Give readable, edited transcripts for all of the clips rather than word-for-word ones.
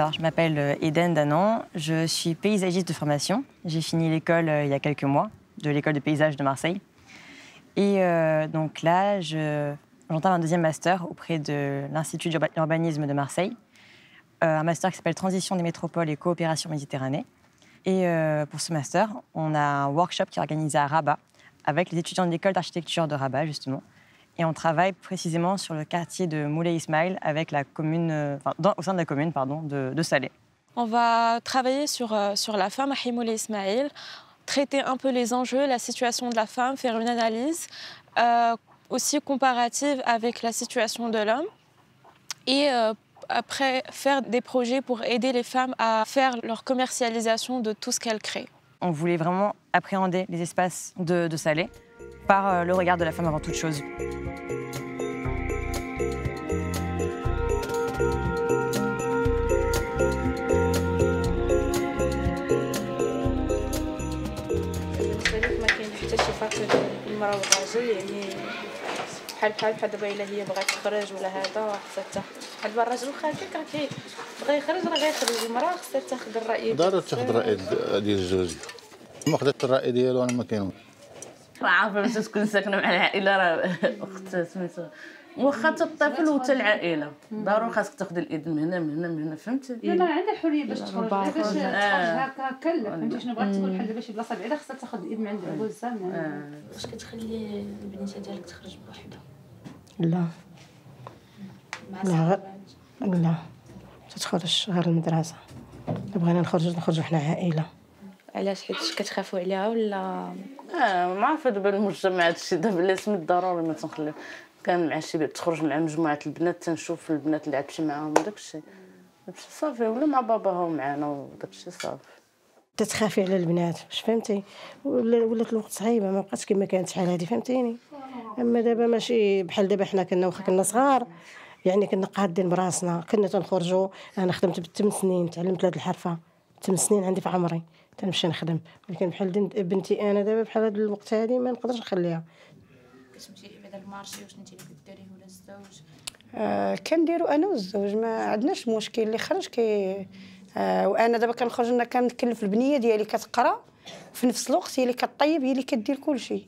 Alors, je m'appelle Eden Danan, je suis paysagiste de formation. J'ai fini l'école il y a quelques mois, de l'école de paysage de Marseille. Et donc là, j'entame un deuxième master auprès de l'Institut d'urbanisme de Marseille, un master qui s'appelle Transition des métropoles et coopération Méditerranée. Et pour ce master, on a un workshop qui est organisé à Rabat, avec les étudiants de l'école d'architecture de Rabat, justement. Et on travaille précisément sur le quartier de Moulay Ismaïl avec la commune, au sein de la commune de Salé. On va travailler sur la femme à Moulay Ismaïl, traiter un peu les enjeux, la situation de la femme, faire une analyse aussi comparative avec la situation de l'homme et après faire des projets pour aider les femmes à faire leur commercialisation de tout ce qu'elles créent. On voulait vraiment appréhender les espaces de Salé par le regard de la femme avant toute chose. المرأة والراجل يعني بحال دابا الا هي بغات تخرج ولا هذا خصها بحال دابا الراجل واخا هكاك راه بغى يخرج راه غيخرج، المرأة خصها تاخذ الرأي دارت تاخذ الرأي ديال الزوج. ما خدات الرأي ديالو انا ما كاينش. راه عارفه باش تكون ساكنه مع العائله راه اخت سميتو واخا الطفل وتا العائله ضروري خاصك تاخذ الاذن من هنا فهمتي. لا عندها الحريه باش تخرج باش تخرج هكا لا فهمتي شنو بغات تقول بحال دابا شي بلاصه بعيده خصها تاخذ الاذن من عند عبوزها. واش كتخلي البنيته ديالك تخرج بوحدها؟ لا مع لا تتخرج غير المدرسه. بغينا نخرجوا حنا عائله. علاش حيت كتخافوا عليها ولا ما عارفه دابا المجتمع هادشي دابا اللي سميت ضروري ما تنخليو. كان مع شي تخرج مع مجموعه البنات تنشوف البنات اللي عاد تمشي معاهم داكشي صافي ولا مع باباها ومعنا وداكشي صافي. تتخافي على البنات باش فهمتي ولات الوقت صعيبه ما بقاتش كما كانت شحال هادي فهمتيني. اما دابا ماشي بحال دابا حنا كنا واخا كنا صغار يعني كنا قادين براسنا كنا تنخرجوا. انا خدمت ب8 سنين تعلمت هاد الحرفه 8 سنين عندي في عمري تنمشي نخدم ولكن بحال بنتي انا دابا بحال هاد الوقت هادي ما نقدرش نخليها. كتمشي بعدا المارشي واش انت اللي كديريه ولا الزوج؟ كنديرو انا والزوج ما عندناش مشكل اللي خرج وانا دابا كنخرج انا كنكلف البنيه ديالي كتقرا في نفس الوقت هي اللي كطيب هي اللي كدير كلشي.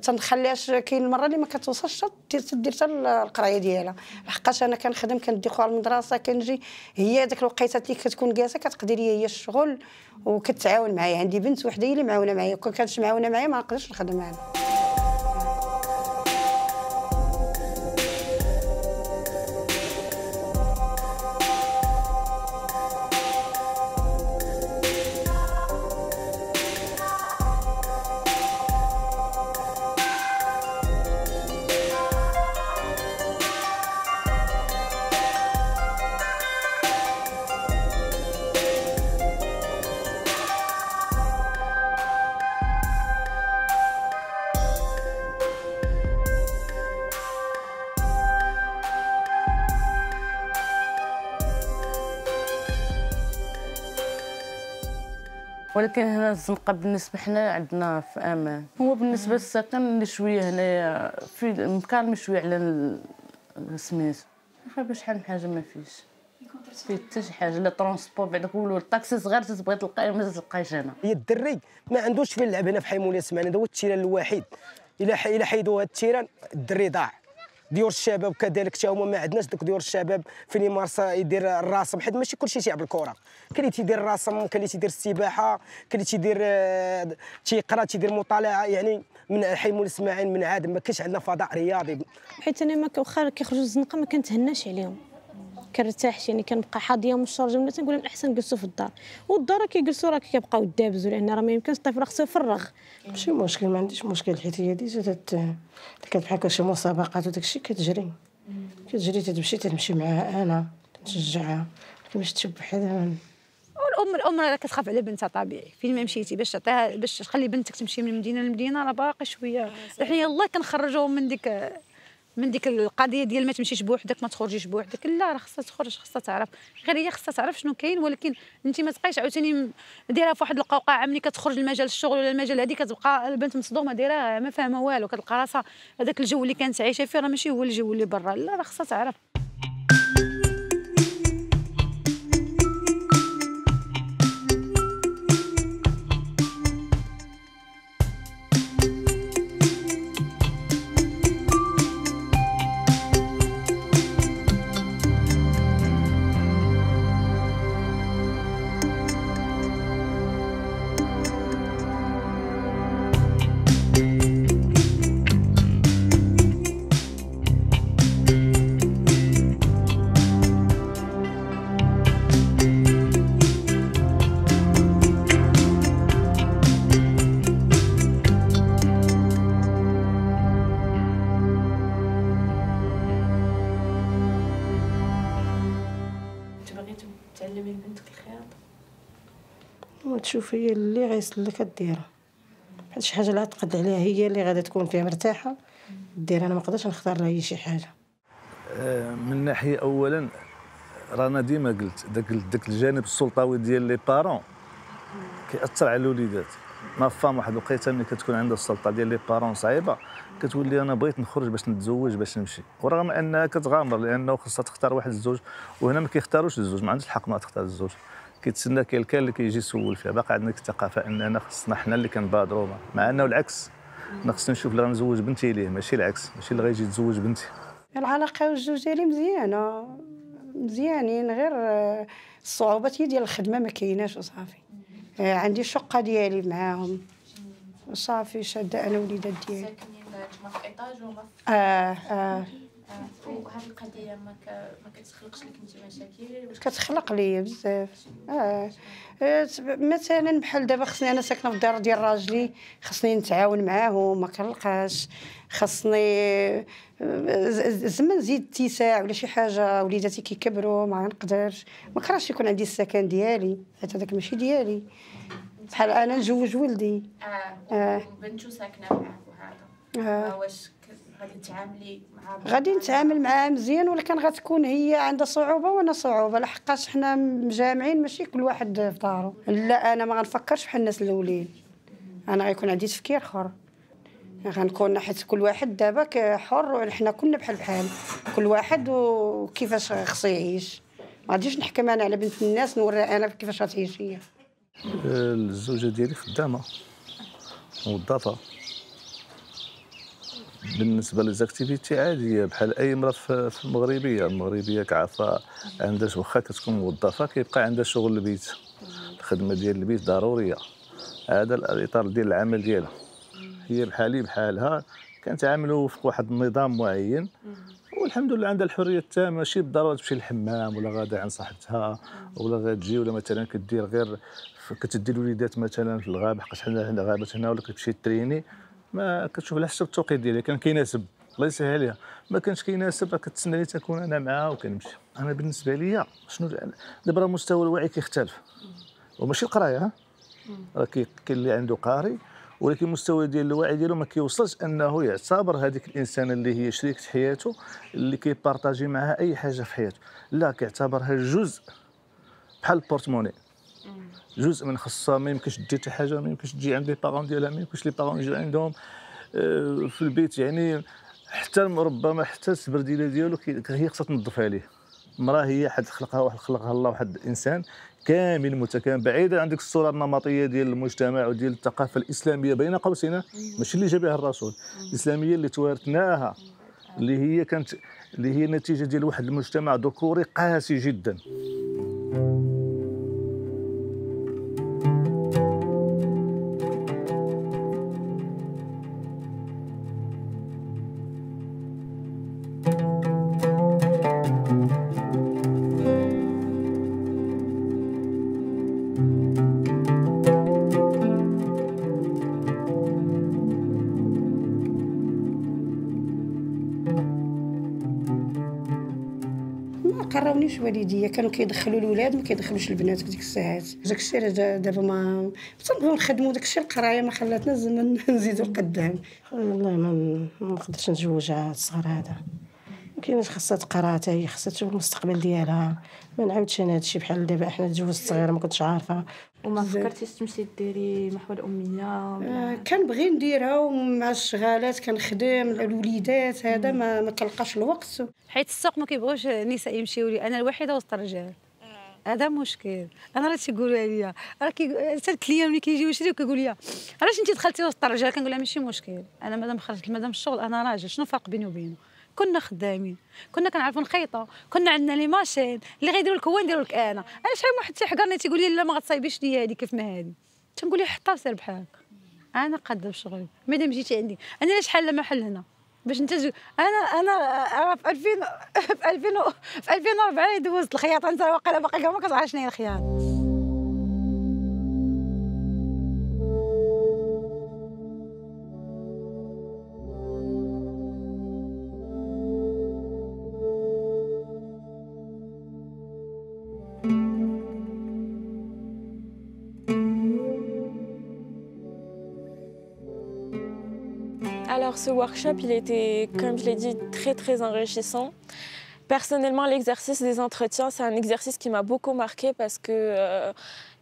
تنخليهاش كاين المره اللي ما كتوصلش تدير حتى القرايه ديالها لحقاش انا كنخدم كندي خوها المدرسه كنجي هي داك الوقيتات اللي كتكون جالسه كتقدر هي الشغل وكتعاون معايا. عندي بنت وحده هي اللي معاونه معايا كون كانتش معاونه معايا ما نقدرش نخدم انا. ولكن هنا الزنقه بالنسبه حنا عندنا في امان. هو بالنسبه للسكن اللي شويه هنايا في مكالم شويه على سميتو باش شحال من حاجه ما فيش حتى شي حاجه لا ترونسبور بعدا كولو الطاكسي صغير تبغي تلقاه ما تلقايش هنا. هي الدري ما عندوش فين يلعب هنا في حي مولاي اسماعيل هذا هو التيران الوحيد. الا حيدوا هذا التيران الدري ضاع. ديور الشباب كذلك حتى هما ما عندناش دوك ديور الشباب فين يمارس يدير الرسم حيت ماشي كلشي تيلعب الكره. كاين اللي تيدير الرسم كاين اللي تيدير السباحه كاين اللي تيدير تيقرا تيدير مطالعه يعني من حي مولاي اسماعيل من عاد ما كاينش عندنا فضاء رياضي. حيت انا واخا كيخرجوا الزنقه ما كنتهناش عليهم كنرتاحش يعني كنبقى حاضيه مشرجه ولا تنقول لهم احسن جلسوا في الدار والدار كيجلسوا راه كيبقاو يدابزوا لان راه ما يمكنش الطفل راه خصو يفرغ. ماشي مشكل ما عنديش مشكل حيت هي ديجا كانت بحال شي مسابقات وداك الشيء كتجري تمشي معاها انا تنشجعها باش تشوف بحالها. الام راه كتخاف على بنتها طبيعي فين ما مشيتي باش تعطيها باش تخلي بنتك تمشي من مدينه لمدينه راه باقي شويه. حنا يلاه كنخرجوهم من ديك القضيه ديال ما تمشيش بوحدك ما تخرجيش بوحدك. لا راه خصها تخرج خصها تعرف غير هي خصها تعرف شنو كاين. ولكن انت ما تبقايش عاوتاني ديرها في واحد القوقعه ملي كتخرج لمجال الشغل ولا المجال هذه كتبقى البنت مصدومه دايره ما فاهمه والو كتلقى راسها هذاك الجو اللي كانت عايشه فيه راه ماشي هو الجو اللي برا. لا راه خصها تعرف. بغيتي تعلمي لبنتك الخياطه؟ وتشوف هي اللي غيسلك ديرها، بحال شي حاجه لا تقد عليها هي اللي غادا تكون فيها مرتاحه دير. انا ما نقدرش نختار لها شي حاجه. من ناحيه اولا رانا ديما قلت داك الجانب السلطوي ديال لي بارون كيأثر على الوليدات. ما فام واحد الوقيته ملي كتكون عندها السلطه ديال لي بارون صعيبه كتولي انا بغيت نخرج باش نتزوج باش نمشي، ورغم انها كتغامر لانه خصها تختار واحد الزوج، وهنا ما كيختاروش الزوج، ما عندهاش الحق ما تختار الزوج، كيتسنى كالكان اللي كيجي يسول فيها. باقي عندنا الثقافه اننا خصنا حنا اللي كنبادروا، مع انه العكس، انا خصني نشوف اللي غنزوج بنتي ليه، ماشي العكس، ماشي اللي غيجي يتزوج بنتي. العلاقه والزوج ديالي مزيانه، مزيانين، غير الصعوبات هي ديال الخدمه ما كايناش وصافي. عندي الشقه ديالي معاهم وصافي، شاده انا وليدات ديالي. ساكنين نتوما في ايطاج وما وهذه القضيه ما كتخلقش لك انت مشاكل؟ كتخلق لي بزاف. مثلا بحال دابا خصني انا ساكنه في الدار ديال راجلي، خصني نتعاون معاه، ما كنلقاش، خصني زعما نزيد اتساع ولا شي حاجه، وليداتي كيكبروا ما نقدرش، ما كرهتش يكون عندي السكن ديالي، حيت هذاك ماشي ديالي. بحال انا نجوج ولدي بنتو ساكنه معاك وهذا واش غادي تعاملي معها؟ غادي نتعامل معها مزيان، ولكن غتكون هي عندها صعوبه وانا صعوبه، لحقاش حنا مجامعين، ماشي كل واحد في دارو. لا انا ما غنفكرش بحال الناس الاولين، انا غيكون عندي تفكير اخر، غنكون حيت كل واحد دابا حر، حنا كنا بحال كل واحد وكيفاش خصو يعيش. ما غاديش نحكم انا على بنت الناس نوري انا كيفاش غتعيش هي. الزوجه ديالي خدامه موظفه، بالنسبه للزاكتيفيتي عاديه بحال اي امراه في المغربيه كعافه عندها، واخا كتكون موظفه كيبقى عندها شغل البيت، الخدمه ديال البيت ضروريه، هذا الاطار ديال العمل ديالها. هي بحالي بحالها كنتعاملوا وفق واحد النظام معين، والحمد لله عندها الحريه التامه، ماشي بالضروره تمشي للحمام ولا غادا عند صاحبتها ولا غتجي، ولا مثلا كدير غير كتدي الوليدات مثلا في الغابه، حقاش حنا عندنا غابات هنا، ولا كتمشي تريني، ما كتشوف على حسب التوقيت ديالها، كان كيناسب الله يسهل عليها، ما كانش كيناسب راه كتسنى لي تكون انا معاها وكنمشي. انا بالنسبه ليا شنو دابا راه مستوى الوعي كيختلف، وماشي القرايه، راه كاين اللي عنده قاري ولكن المستوى ديال الوعي ديالو ما كيوصلش انه يعتبر هذيك الانسانه اللي هي شريكه حياته اللي كيبارطاجي معها اي حاجه في حياته، لا كيعتبرها جزء بحال البورتموني، جزء من خصها، ما يمكنش تجي حتى حاجه، ما يمكنش تجي عند لي بارون ديالها، ما يمكنش لي بارون يجيو عندهم في البيت، يعني حتى ربما حتى السبرديله ديالو هي خصها تنظفها ليه. المراه هي حد خلقها الله واحد الانسان كامل متكامل، بعيدا عن ديك الصوره النمطيه ديال المجتمع وديال الثقافه الاسلاميه بين قوسين، ماشي اللي جا بها الرسول، الاسلاميه اللي توارثناها، اللي هي نتيجه ديال واحد المجتمع ذكوري قاسي جدا. قراونيش والديا، كانوا كيدخلوا الاولاد ما كيدخلوش البنات في ديك الساعات. داك الشيء دابا ما تنبغيو نخدموا، داك الشيء القرايه ما خلاتنا الزمن نزيدوا لقدام. والله ما نقدرش نتزوج هذا الصغر هذا، ما كايناش، خاصها تقرا حتى هي، خاصها تشوف المستقبل ديالها. ما نعاودش انا هذا الشيء بحال دابا احنا تزوجت صغيره ما كنتش عارفه. وما فكرتيش تمشي ديري محو الاميه؟ كنبغي نديرها، ومع الشغالات كنخدم الوليدات، هذا ما كنلقاش الوقت، حيت السوق ما كيبغوش النساء يمشيو لي، انا الوحيده وسط الرجال. هذا مشكل. انا راه تيقولوا لي، راه حتى الكليان ملي كيجيو يشريو كيقول لي علاش انت دخلتي وسط الرجال؟ كنقول لها ماشي مشكل، انا مادام خرجت مادام الشغل انا راجل، شنو الفرق بيني وبينه؟ كنا خدامين، كنا كنعرفوا نخيطوا، كنا عندنا لي ماشين اللي غيديروا لك هو نديروا لك انا. انا شحال من واحد تيحقرني تيقول لي لا ما غتصايبيش ليا هذه كيف ما هذه، تنقول ليه حطها وسير بحالك، انا قاده بشغلي، مادام جيتي عندي انا علاش حل محل هنا باش انت انا في 2000 في 2004 دوزت الخياطه، انت واقيلا باقي ما كتعرف شنو هي الخياطه. Alors ce workshop, il était, comme je l'ai dit, très enrichissant. Personnellement, l'exercice des entretiens, c'est un exercice qui m'a beaucoup marqué parce que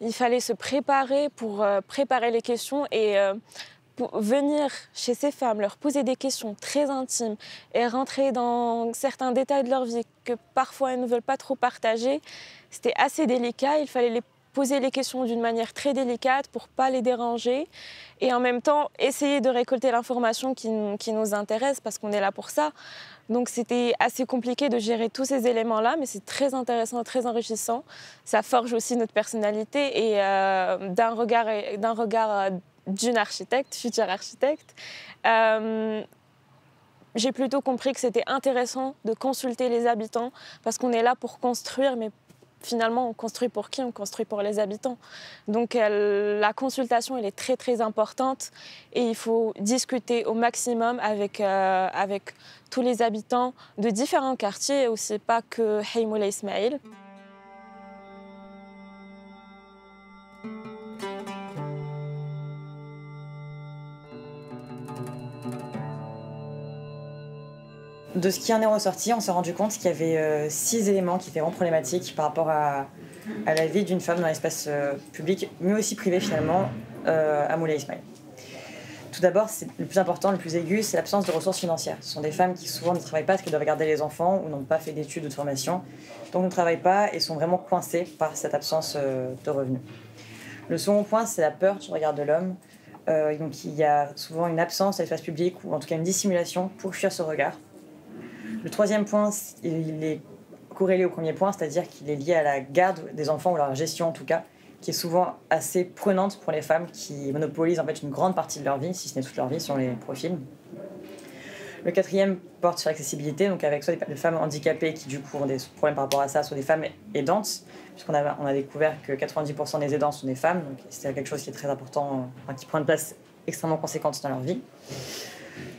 il fallait se préparer pour préparer les questions et pour venir chez ces femmes, leur poser des questions très intimes et rentrer dans certains détails de leur vie que parfois elles ne veulent pas trop partager. C'était assez délicat, il fallait les poser les questions d'une manière très délicate pour ne pas les déranger et en même temps essayer de récolter l'information qui nous intéresse parce qu'on est là pour ça. Donc c'était assez compliqué de gérer tous ces éléments-là, mais c'est très intéressant, très enrichissant. Ça forge aussi notre personnalité et d'un regard d'une architecte, future architecte, j'ai plutôt compris que c'était intéressant de consulter les habitants parce qu'on est là pour construire, mais finalement, on construit pour qui? On construit pour les habitants. Donc la consultation, elle est très importante et il faut discuter au maximum avec tous les habitants de différents quartiers, aussi pas que Hayy Moulay Ismaïl. De ce qui en est ressorti, on s'est rendu compte qu'il y avait 6 éléments qui étaient vraiment problématiques par rapport à la vie d'une femme dans l'espace public, mais aussi privé finalement, à Moulay Ismaïl. Tout d'abord, le plus important, le plus aigu, c'est l'absence de ressources financières. Ce sont des femmes qui souvent ne travaillent pas parce qu'elles doivent garder les enfants ou n'ont pas fait d'études ou de formation, donc ne travaillent pas et sont vraiment coincées par cette absence de revenus. Le second point, c'est la peur du regard de l'homme. Donc il y a souvent une absence à l'espace public ou en tout cas une dissimulation pour fuir ce regard. Le troisième point, il est corrélé au premier point, c'est-à-dire qu'il est lié à la garde des enfants ou leur gestion en tout cas, qui est souvent assez prenante pour les femmes qui monopolisent en fait une grande partie de leur vie, si ce n'est toute leur vie, sur les profils. Le quatrième porte sur l'accessibilité, donc avec soit des femmes handicapées qui du coup ont des problèmes par rapport à ça, soit des femmes aidantes, puisqu'on a découvert que 90% des aidants sont des femmes, donc c'est quelque chose qui est très important, qui prend une place extrêmement conséquente dans leur vie.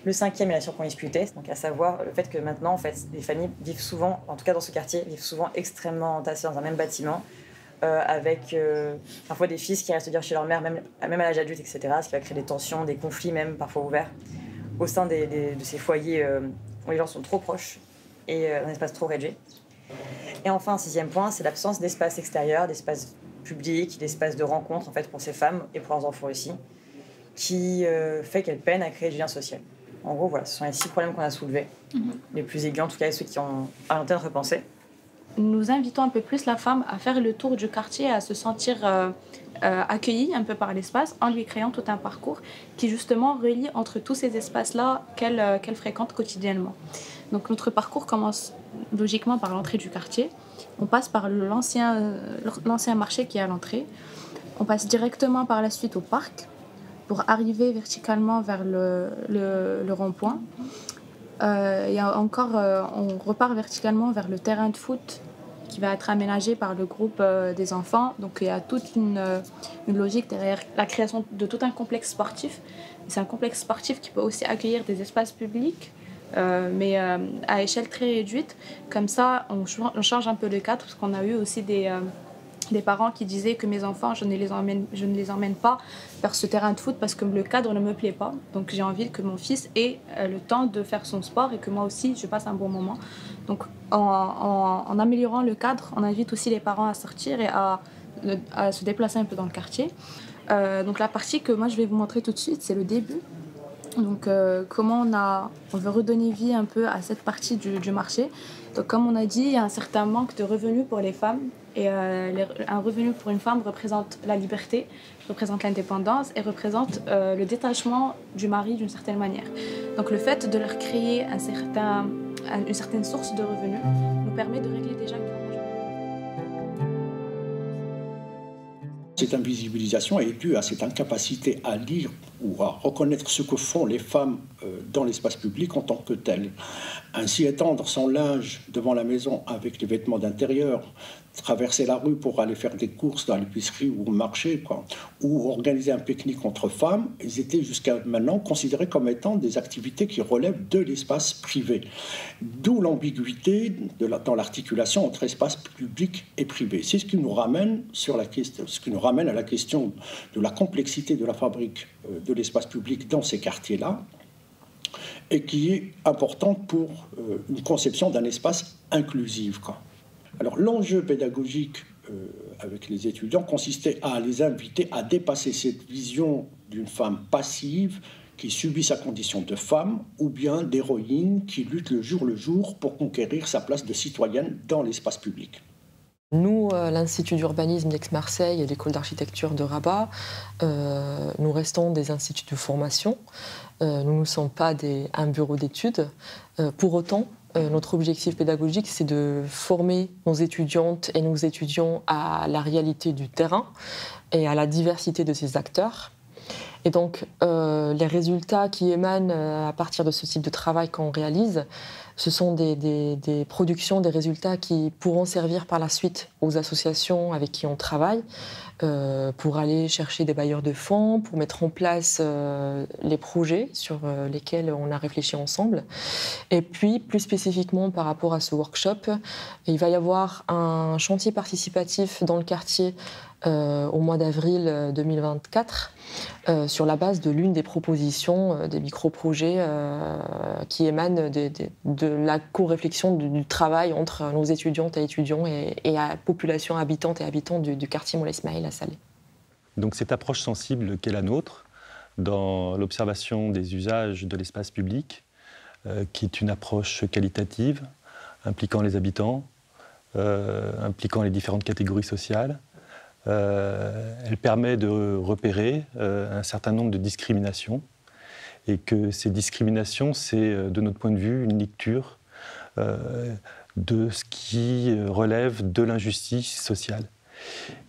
Le cinquième est la surpromiscuité, donc à savoir le fait que maintenant, en fait, les familles vivent souvent, en tout cas dans ce quartier, vivent souvent extrêmement entassées dans un même bâtiment, avec parfois des fils qui restent dire chez leur mère, même à l'âge adulte, etc., ce qui va créer des tensions, des conflits même parfois ouverts au sein de ces foyers où les gens sont trop proches et un espace trop réduit. Et enfin, un sixième point, c'est l'absence d'espace extérieur, d'espace public, d'espace de rencontre en fait, pour ces femmes et pour leurs enfants aussi, qui fait qu'elles peinent à créer du lien social. En gros, voilà, ce sont les 6 problèmes qu'on a soulevés, les plus aigus en tout cas, ceux qui ont à l'antenne repensé. Nous invitons un peu plus la femme à faire le tour du quartier, à se sentir accueillie un peu par l'espace, en lui créant tout un parcours qui justement relie entre tous ces espaces-là qu'elle fréquente quotidiennement. Donc notre parcours commence logiquement par l'entrée du quartier. On passe par l'ancien marché qui est à l'entrée. On passe directement par la suite au parc pour arriver verticalement vers le rond-point. Et encore, on repart verticalement vers le terrain de foot qui va être aménagé par le groupe des enfants. Donc il y a toute une logique derrière la création de tout un complexe sportif. C'est un complexe sportif qui peut aussi accueillir des espaces publics, mais à échelle très réduite. Comme ça, on change un peu le cadre, parce qu'on a eu aussi des parents qui disaient que mes enfants, je ne les emmène pas vers ce terrain de foot parce que le cadre ne me plaît pas. Donc j'ai envie que mon fils ait le temps de faire son sport et que moi aussi, je passe un bon moment. Donc en améliorant le cadre, on invite aussi les parents à sortir et à se déplacer un peu dans le quartier. Donc la partie que moi je vais vous montrer tout de suite, c'est le début. Donc comment on veut redonner vie un peu à cette partie du marché. Donc comme on a dit, il y a un certain manque de revenus pour les femmes. Et un revenu pour une femme représente la liberté, représente l'indépendance et représente le détachement du mari d'une certaine manière. Donc le fait de leur créer une certaine source de revenus nous permet de régler déjà une grande majorité. Cette invisibilisation est due à cette incapacité à lire ou à reconnaître ce que font les femmes dans l'espace public en tant que telles. Ainsi, étendre son linge devant la maison avec les vêtements d'intérieur, traverser la rue pour aller faire des courses dans l'épicerie ou au marché, ou organiser un pique-nique entre femmes, ils étaient jusqu'à maintenant considérés comme étant des activités qui relèvent de l'espace privé. D'où l'ambiguïté dans l'articulation entre espace public et privé. C'est ce qui nous ramène à la question de la complexité de la fabrique de l'espace public dans ces quartiers-là. et qui est importante pour une conception d'un espace inclusif, quoi. Alors l'enjeu pédagogique avec les étudiants consistait à les inviter à dépasser cette vision d'une femme passive qui subit sa condition de femme ou bien d'héroïne qui lutte le jour pour conquérir sa place de citoyenne dans l'espace public. Nous, l'Institut d'urbanisme d'Aix-Marseille et l'École d'architecture de Rabat, nous restons des instituts de formation. Nous ne sommes pas un bureau d'études. Pour autant, notre objectif pédagogique, c'est de former nos étudiantes et nos étudiants à la réalité du terrain et à la diversité de ses acteurs. Et donc, les résultats qui émanent à partir de ce type de travail qu'on réalise, ce sont des productions, des résultats qui pourront servir par la suite aux associations avec qui on travaille pour aller chercher des bailleurs de fonds, pour mettre en place les projets sur lesquels on a réfléchi ensemble. Et puis, plus spécifiquement par rapport à ce workshop, il va y avoir un chantier participatif dans le quartier au mois d'avril 2024 sur la base de l'une des propositions des micro-projets qui émanent de la co-réflexion du travail entre nos étudiantes et étudiants et la population habitante et habitants du quartier Moulay Ismaïl à Salé. Donc cette approche sensible qu'est la nôtre dans l'observation des usages de l'espace public, qui est une approche qualitative, impliquant les habitants, impliquant les différentes catégories sociales, elle permet de repérer un certain nombre de discriminations et que ces discriminations, c'est de notre point de vue une lecture de ce qui relève de l'injustice sociale.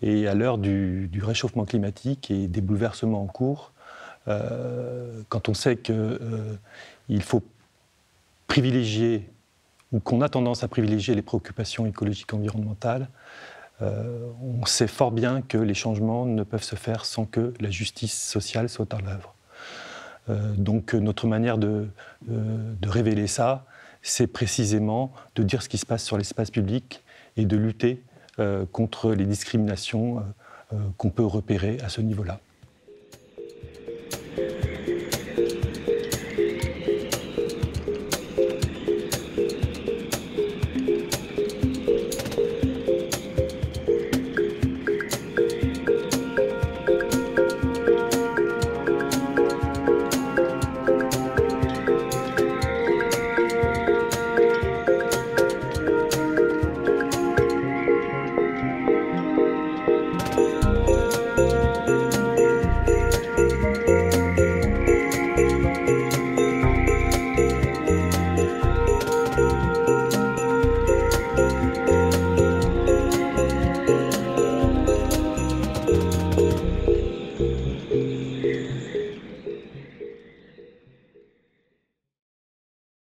Et à l'heure du réchauffement climatique et des bouleversements en cours, quand on sait qu'il faut privilégier ou qu'on a tendance à privilégier les préoccupations écologiques et environnementales, on sait fort bien que les changements ne peuvent se faire sans que la justice sociale soit à l'œuvre. Donc notre manière de révéler ça, c'est précisément de dire ce qui se passe sur l'espace public et de lutter contre les discriminations qu'on peut repérer à ce niveau-là.